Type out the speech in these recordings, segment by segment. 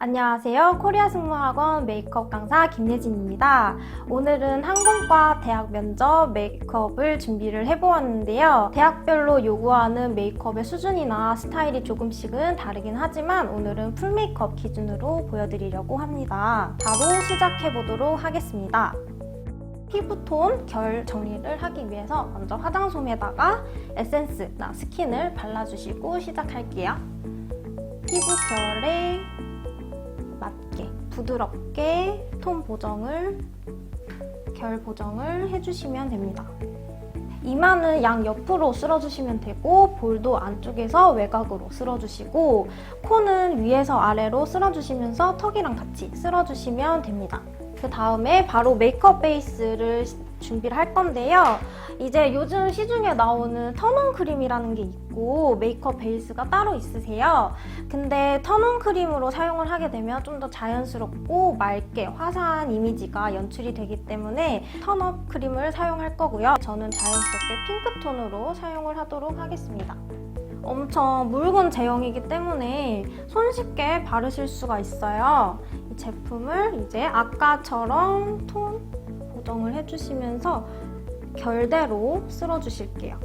안녕하세요. 코리아승무학원 메이크업 강사 김예진입니다. 오늘은 항공과 대학 면접 메이크업을 준비를 해보았는데요. 대학별로 요구하는 메이크업의 수준이나 스타일이 조금씩은 다르긴 하지만 오늘은 풀 메이크업 기준으로 보여드리려고 합니다. 바로 시작해보도록 하겠습니다. 피부톤, 결 정리를 하기 위해서 먼저 화장솜에다가 에센스나 스킨을 발라주시고 시작할게요. 피부 결에 맞게 부드럽게 톤 보정을, 결 보정을 해주시면 됩니다. 이마는 양옆으로 쓸어주시면 되고 볼도 안쪽에서 외곽으로 쓸어주시고 코는 위에서 아래로 쓸어주시면서 턱이랑 같이 쓸어주시면 됩니다. 그 다음에 바로 메이크업 베이스를 준비를 할 건데요. 이제 요즘 시중에 나오는 턴온 크림이라는 게 있고 메이크업 베이스가 따로 있으세요. 근데 턴온 크림으로 사용을 하게 되면 좀 더 자연스럽고 맑게 화사한 이미지가 연출이 되기 때문에 턴업 크림을 사용할 거고요. 저는 자연스럽게 핑크톤으로 사용을 하도록 하겠습니다. 엄청 묽은 제형이기 때문에 손쉽게 바르실 수가 있어요. 이 제품을 이제 아까처럼 톤 보정을 해주시면서 결대로 쓸어주실게요.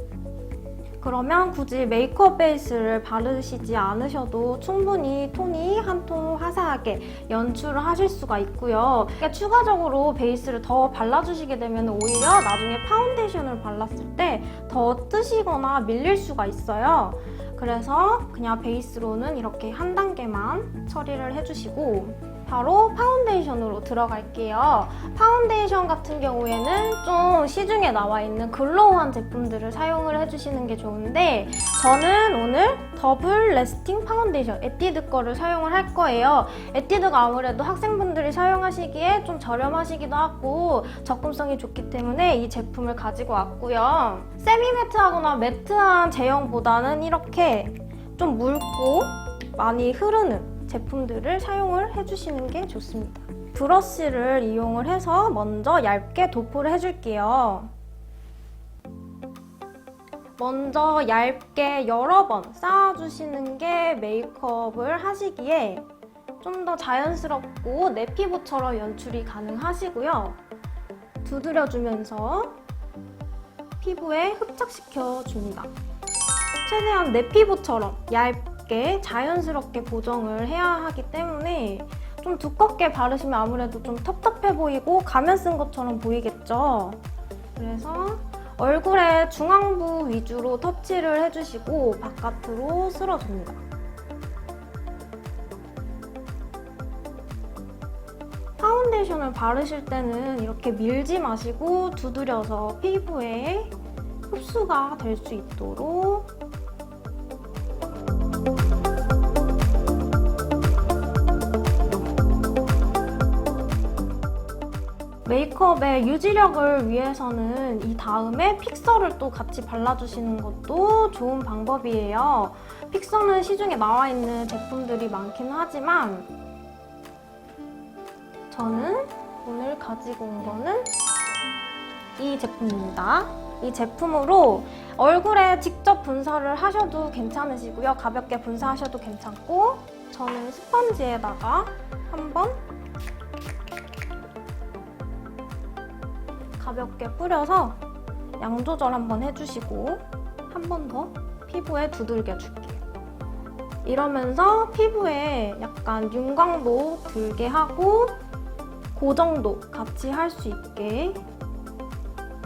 그러면 굳이 메이크업 베이스를 바르시지 않으셔도 충분히 톤이 한 톤 화사하게 연출을 하실 수가 있고요. 추가적으로 베이스를 더 발라주시게 되면 오히려 나중에 파운데이션을 발랐을 때 더 뜨시거나 밀릴 수가 있어요. 그래서 그냥 베이스로는 이렇게 한 단계만 처리를 해주시고 바로 파운데이션으로 들어갈게요. 파운데이션 같은 경우에는 좀 시중에 나와 있는 글로우한 제품들을 사용을 해주시는 게 좋은데 저는 오늘 더블 레스팅 파운데이션 에뛰드 거를 사용을 할 거예요. 에뛰드가 아무래도 학생분들이 사용하시기에 좀 저렴하시기도 하고 접근성이 좋기 때문에 이 제품을 가지고 왔고요. 세미 매트하거나 매트한 제형보다는 이렇게 좀 묽고 많이 흐르는 제품들을 사용을 해주시는 게 좋습니다. 브러쉬를 이용을 해서 먼저 얇게 도포를 해줄게요. 먼저 얇게 여러 번 쌓아주시는 게 메이크업을 하시기에 좀 더 자연스럽고 내 피부처럼 연출이 가능하시고요. 두드려주면서 피부에 흡착시켜줍니다. 최대한 내 피부처럼 얇게 자연스럽게 보정을 해야 하기 때문에 좀 두껍게 바르시면 아무래도 좀 텁텁해 보이고 가면 쓴 것처럼 보이겠죠? 그래서 얼굴의 중앙부 위주로 터치를 해주시고 바깥으로 쓸어줍니다. 파운데이션을 바르실 때는 이렇게 밀지 마시고 두드려서 피부에 흡수가 될 수 있도록 메이크업의 유지력을 위해서는 이 다음에 픽서를 또 같이 발라주시는 것도 좋은 방법이에요. 픽서는 시중에 나와 있는 제품들이 많긴 하지만 저는 오늘 가지고 온 거는 이 제품입니다. 이 제품으로 얼굴에 직접 분사를 하셔도 괜찮으시고요. 가볍게 분사하셔도 괜찮고 저는 스펀지에다가 한번 가볍게 뿌려서 양 조절 한번 해주시고 한 번 더 피부에 두들겨 줄게요. 이러면서 피부에 약간 윤광도 들게 하고 고정도 같이 할 수 있게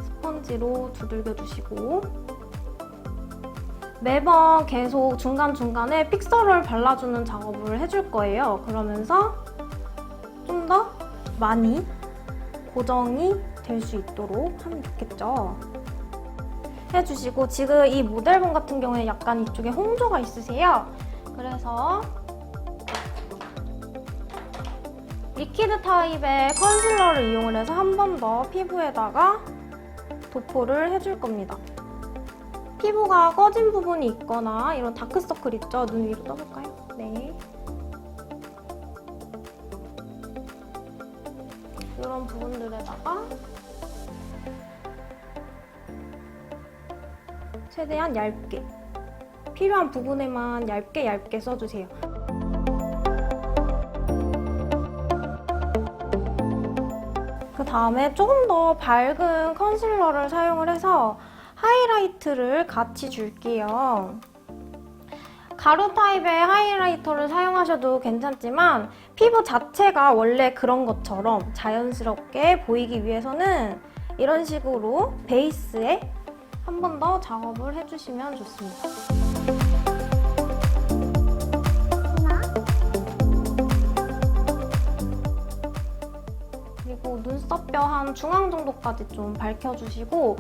스펀지로 두들겨 주시고 매번 계속 중간중간에 픽서를 발라주는 작업을 해줄 거예요. 그러면서 좀 더 많이 고정이 될 수 있도록 하면 좋겠죠. 해주시고 지금 이 모델분 같은 경우에 약간 이쪽에 홍조가 있으세요. 그래서 리퀴드 타입의 컨실러를 이용을 해서 한 번 더 피부에다가 도포를 해줄 겁니다. 피부가 꺼진 부분이 있거나 이런 다크서클 있죠? 눈 위로 떠볼까요? 네. 이런 부분들에다가 최대한 얇게 필요한 부분에만 얇게 써주세요. 그 다음에 조금 더 밝은 컨실러를 사용을 해서 하이라이트를 같이 줄게요. 가루 타입의 하이라이터를 사용하셔도 괜찮지만 피부 자체가 원래 그런 것처럼 자연스럽게 보이기 위해서는 이런 식으로 베이스에 한 번 더 작업을 해주시면 좋습니다. 그리고 눈썹뼈 한 중앙 정도까지 좀 밝혀주시고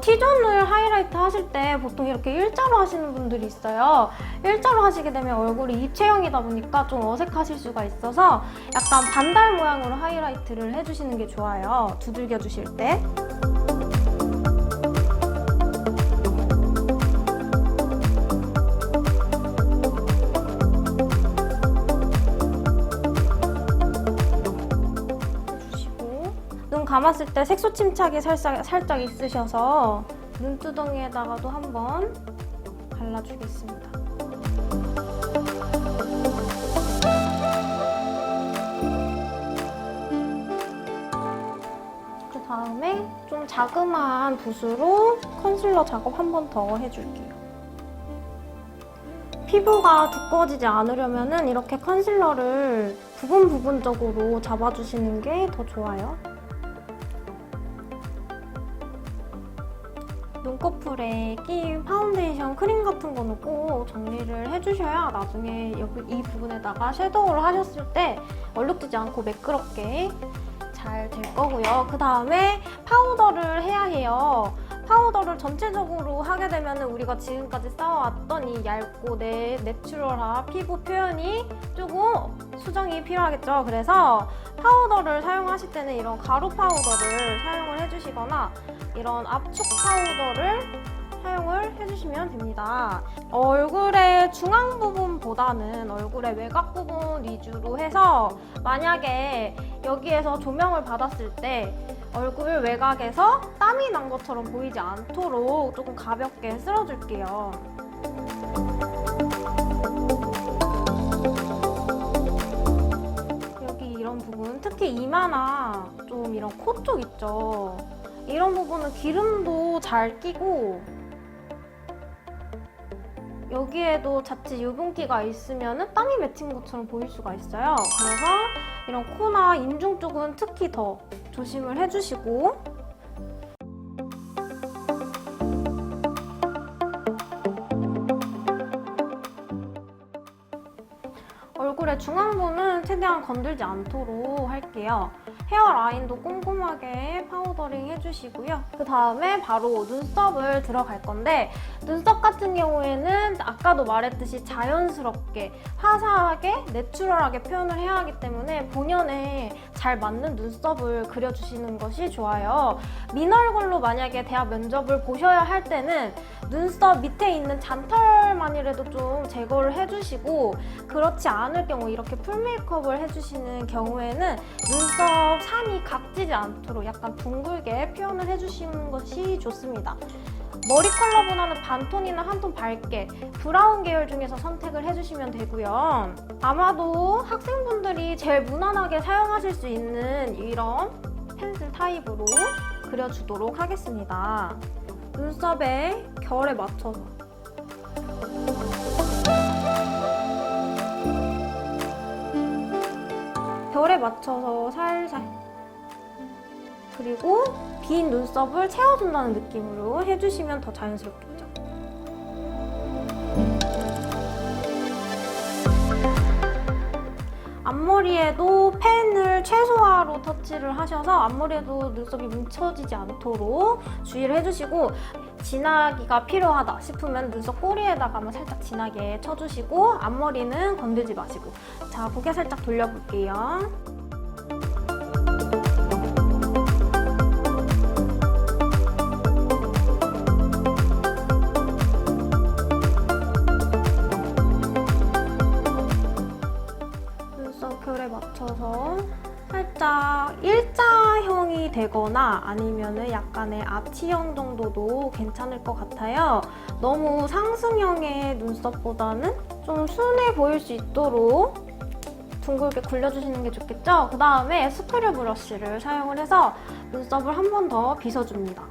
T존을 하이라이트 하실 때 보통 이렇게 일자로 하시는 분들이 있어요. 일자로 하시게 되면 얼굴이 입체형이다 보니까 좀 어색하실 수가 있어서 약간 반달 모양으로 하이라이트를 해주시는 게 좋아요. 두들겨 주실 때. 눈 감았을 때 색소 침착이 살짝 있으셔서 눈두덩이에다가도 한번 발라주겠습니다. 그 다음에 좀 자그마한 붓으로 컨실러 작업 한 번 더 해줄게요. 피부가 두꺼워지지 않으려면 이렇게 컨실러를 부분적으로 잡아주시는 게 더 좋아요. 눈꺼풀에 끼인 파운데이션 크림 같은 거는 꼭 정리를 해주셔야 나중에 여기 이 부분에다가 섀도우를 하셨을 때 얼룩지지 않고 매끄럽게 잘 될 거고요. 그 다음에 파우더를 해야 해요. 파우더를 전체적으로 하게 되면 우리가 지금까지 쌓아왔던 이 얇고 내추럴한 피부 표현이 조금 수정이 필요하겠죠. 그래서 파우더를 사용하실 때는 이런 가루 파우더를 사용을 해주시거나 이런 압축 파우더를 사용을 해주시면 됩니다. 얼굴의 중앙 부분보다는 얼굴의 외곽 부분 위주로 해서 만약에 여기에서 조명을 받았을 때 얼굴 외곽에서 땀이 난 것처럼 보이지 않도록 조금 가볍게 쓸어줄게요. 여기 이런 부분, 특히 이마나 좀 이런 코 쪽 있죠? 이런 부분은 기름도 잘 끼고 여기에도 자칫 유분기가 있으면 땀이 맺힌 것처럼 보일 수가 있어요. 그래서 이런 코나 인중 쪽은 특히 더 조심을 해주시고 얼굴의 중앙부는 최대한 건들지 않도록 할게요. 헤어라인도 꼼꼼하게 파우더링 해주시고요. 그 다음에 바로 눈썹을 들어갈 건데 눈썹 같은 경우에는 아까도 말했듯이 자연스럽게 화사하게 내추럴하게 표현을 해야 하기 때문에 본연에 잘 맞는 눈썹을 그려주시는 것이 좋아요. 민 얼굴로 만약에 대학 면접을 보셔야 할 때는 눈썹 밑에 있는 잔털만이라도 좀 제거를 해주시고 그렇지 않을 경우 이렇게 풀 메이크업을 해주시는 경우에는 눈썹 산이 각지지 않도록 약간 둥글게 표현을 해주시는 것이 좋습니다. 머리 컬러보다는 반톤이나 한 톤 밝게 브라운 계열 중에서 선택을 해주시면 되고요. 아마도 학생분들이 제일 무난하게 사용하실 수 있는 이런 펜슬 타입으로 그려주도록 하겠습니다. 눈썹의 결에 맞춰서 결에 맞춰서 살살 그리고 빈 눈썹을 채워준다는 느낌으로 해주시면 더 자연스럽겠죠. 앞머리에도 펜을 최소화로 터치를 하셔서 앞머리에도 눈썹이 뭉쳐지지 않도록 주의를 해주시고 진하기가 필요하다 싶으면 눈썹 꼬리에다가 살짝 진하게 쳐주시고 앞머리는 건들지 마시고 자, 고개 살짝 돌려볼게요. 눈썹 결에 맞춰서 살짝 일자형이 되거나 아니면 약간의 아치형 정도도 괜찮을 것 같아요. 너무 상승형의 눈썹보다는 좀 순해 보일 수 있도록 둥글게 굴려주시는 게 좋겠죠? 그 다음에 스크류 브러쉬를 사용을 해서 눈썹을 한 번 더 빗어줍니다.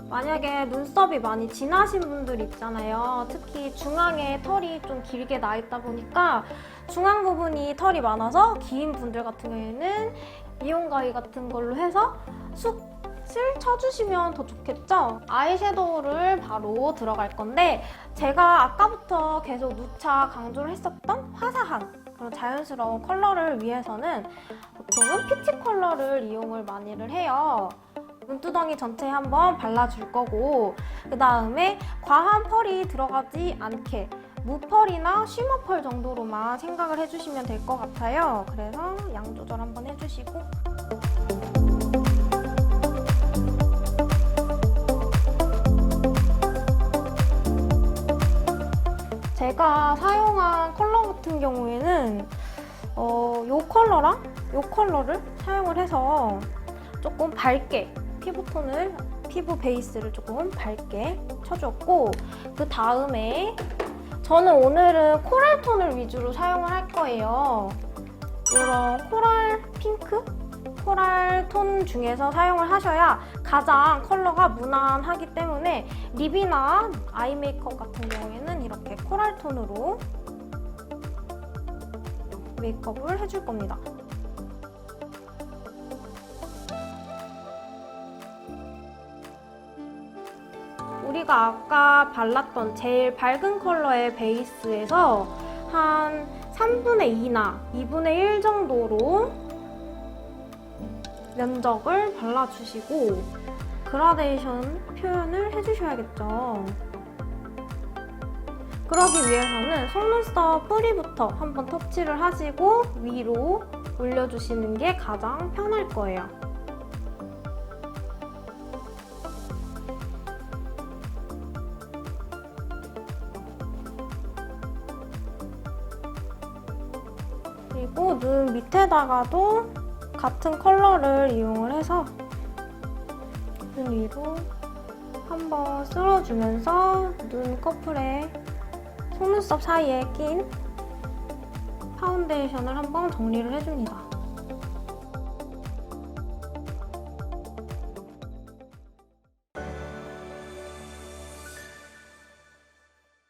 만약에 눈썹이 많이 진하신 분들 있잖아요. 특히 중앙에 털이 좀 길게 나 있다 보니까 중앙 부분이 털이 많아서 긴 분들 같은 경우에는 미용 가위 같은 걸로 해서 숱을 쳐주시면 더 좋겠죠? 아이섀도우를 바로 들어갈 건데 제가 아까부터 계속 누차 강조를 했었던 화사한 그런 자연스러운 컬러를 위해서는 보통은 피치 컬러를 이용을 많이를 해요. 눈두덩이 전체에 한번 발라줄 거고 그 다음에 과한 펄이 들어가지 않게 무펄이나 쉬머펄 정도로만 생각을 해주시면 될 것 같아요. 그래서 양 조절 한번 해주시고 제가 사용한 컬러 같은 경우에는 이 컬러랑 이 컬러를 사용을 해서 조금 밝게 피부 베이스를 조금 밝게 쳐줬고 그 다음에 저는 오늘은 코랄 톤을 위주로 사용을 할 거예요. 이런 코랄 핑크? 코랄 톤 중에서 사용을 하셔야 가장 컬러가 무난하기 때문에 립이나 아이 메이크업 같은 경우에는 이렇게 코랄 톤으로 메이크업을 해줄 겁니다. 우리가 아까 발랐던 제일 밝은 컬러의 베이스에서 한 3분의 2나 2분의 1 정도로 면적을 발라주시고 그라데이션 표현을 해주셔야겠죠. 그러기 위해서는 속눈썹 뿌리부터 한번 터치를 하시고 위로 올려주시는 게 가장 편할 거예요. 그리고 눈 밑에다가도 같은 컬러를 이용을 해서 눈 위로 한번 쓸어주면서 눈 커플에 속눈썹 사이에 낀 파운데이션을 한번 정리를 해줍니다.